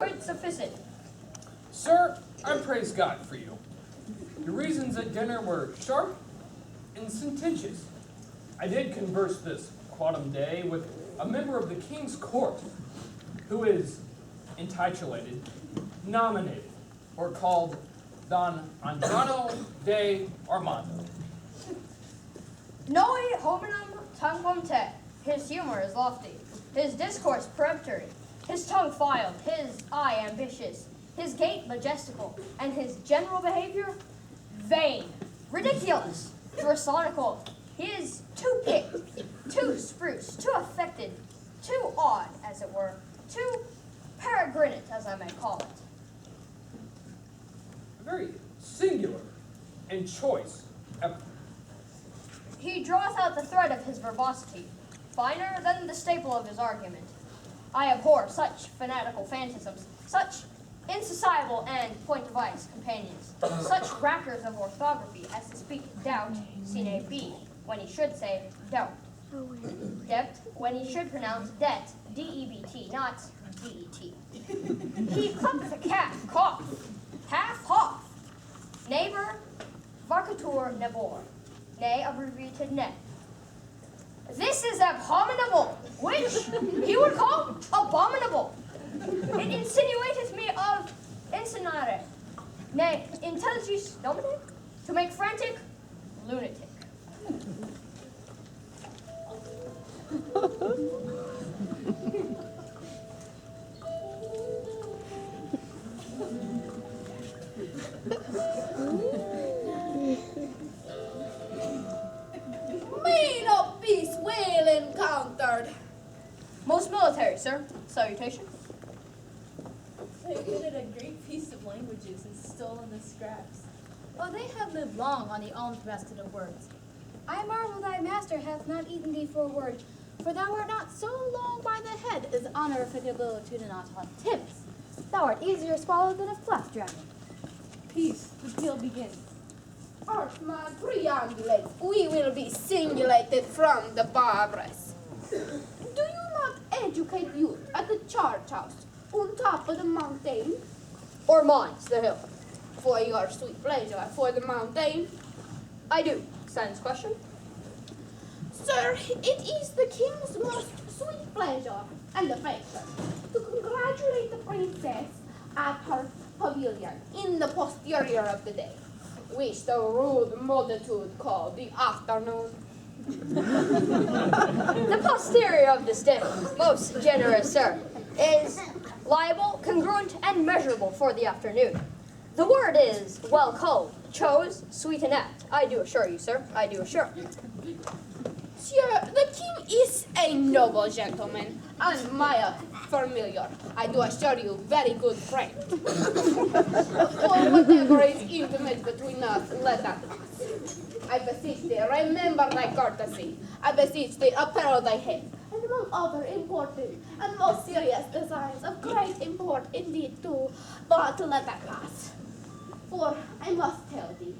Quite sufficient. Sir, I praise God for you. Your reasons at dinner were sharp and sententious. I did converse this quantum day with a member of the King's Court who is intitulated, nominated, or called Don Adriano de Armando. Noi hominum tangum te. His humor is lofty, his discourse peremptory, his tongue filed, his eye ambitious, his gait majestical, and his general behavior vain, ridiculous, pharisaical. He is too picked, too spruce, too affected, too odd, as it were, too peregrinate, as I may call it. A very singular and choice epithet. He draweth out the thread of his verbosity, finer than the staple of his argument. I abhor such fanatical phantasms, such insociable and point of ice companions, such rackers of orthography as to speak doubt, sine B, when he should say doubt. Debt, when he should pronounce debt, D-E-B-T, not D-E-T. He clucketh a cat, cough, half hoff, neighbor, varcatur nebor, nay, abbreviated net. This is abominable, which he would call abominable. It insinuateth me of insinare, nay, intelligis nomine, to make frantic, lunatic. May not peace well encountered. Most military, sir. Salutation. So good at a great piece of languages and stolen the scraps. Oh, they have lived long on the alms basket of words. I marvel thy master hath not eaten thee for a word, for thou art not so long by the head as honor applicable to the Natal tips. Thou art easier swallowed than a fluff dragon. Peace, the tale begins. Archman triangulate, we will be singulated from the barbarous. Do you not educate youth at the church house on top of the mountain? Or mines, the hill. For your sweet pleasure for the mountain? I do. Science question. Sir, it is the king's most sweet pleasure and affection to congratulate the princess at her pavilion in the posterior of the day, which the rude multitude call the afternoon. The posterior of this day, most generous sir, is liable, congruent, and measurable for the afternoon. The word is well culled, chose, sweet and apt. I do assure you, sir, I do assure you. Sir, the king is a noble gentleman, and my familiar, I do assure you, very good friend. For whatever is intimate between us, let that pass. I beseech thee, remember thy courtesy. I beseech thee, apparel thy head, and among other important and most serious designs of great import indeed too, but let that pass. For I must tell thee,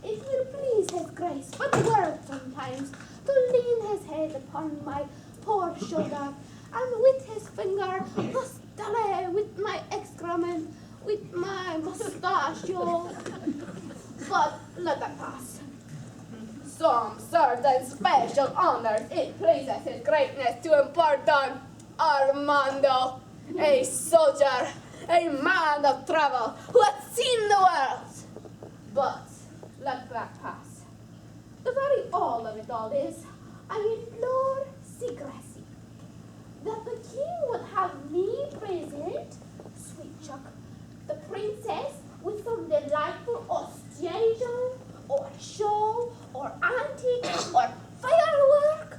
it will please his grace but word sometimes to lean his head upon my poor shoulder, and with his finger mustale with my excrement, with my mustachio. But let that pass. Some certain special honors it pleases his greatness to impart on Armando, a soldier, a man of travel, who hath seen the world. But let that pass. The very all of it all is, I implore secrecy, that the king would have me present, sweet Chuck, the princess with some delightful ostentatious or show or antique or firework.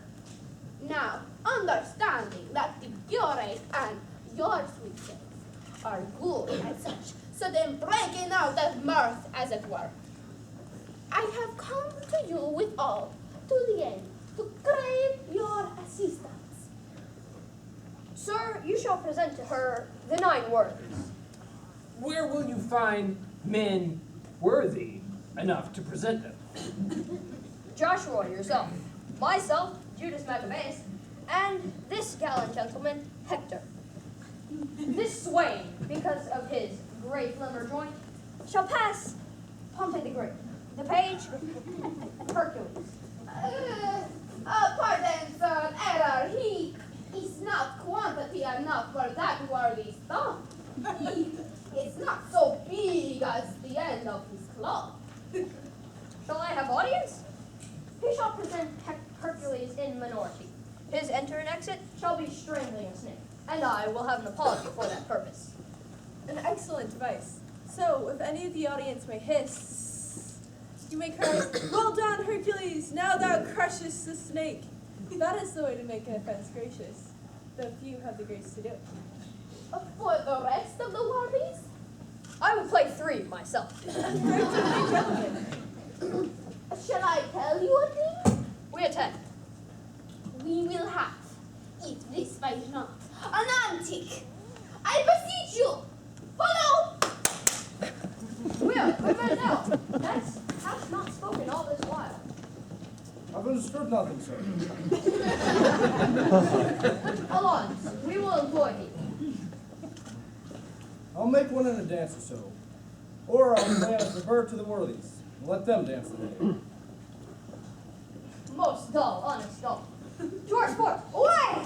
Now, understanding that the curate and your sweet self are good at such sudden breaking out of mirth, as it were, I have come to you with all, to the end, to crave your assistance. Sir, you shall present to her the 9 words. Where will you find men worthy enough to present them? Joshua, yourself. Myself, Judas Maccabeus. And this gallant gentleman, Hector. This swain, because of his great limber joint, shall pass Pompey the Great, the page Hercules. Pardon, sir, error. He is not quantity enough for that worthy stone. He is not so big as the end of his claw. Shall I have audience? He shall present Hercules in minority. His enter and exit shall be strangling a snake, and I will have an apology for that purpose. An excellent device. So, if any of the audience may hiss, you may cry, "Well done, Hercules! Now thou crushest the snake!" That is the way to make an offense gracious, though few have the grace to do it. For the rest of the worthies, I will play 3 myself. shall I tell you a thing? We attend. We will have, if this fail not, an antique. I beseech you, follow! Good man now. That's hast not spoken all this while. I've understood nothing, sir. Alonso, we will employ thee. I'll make one in a dance or so. Or I'll plan a bird to the worthies and let them dance the day. Most dull, honest dull. To our sport, away!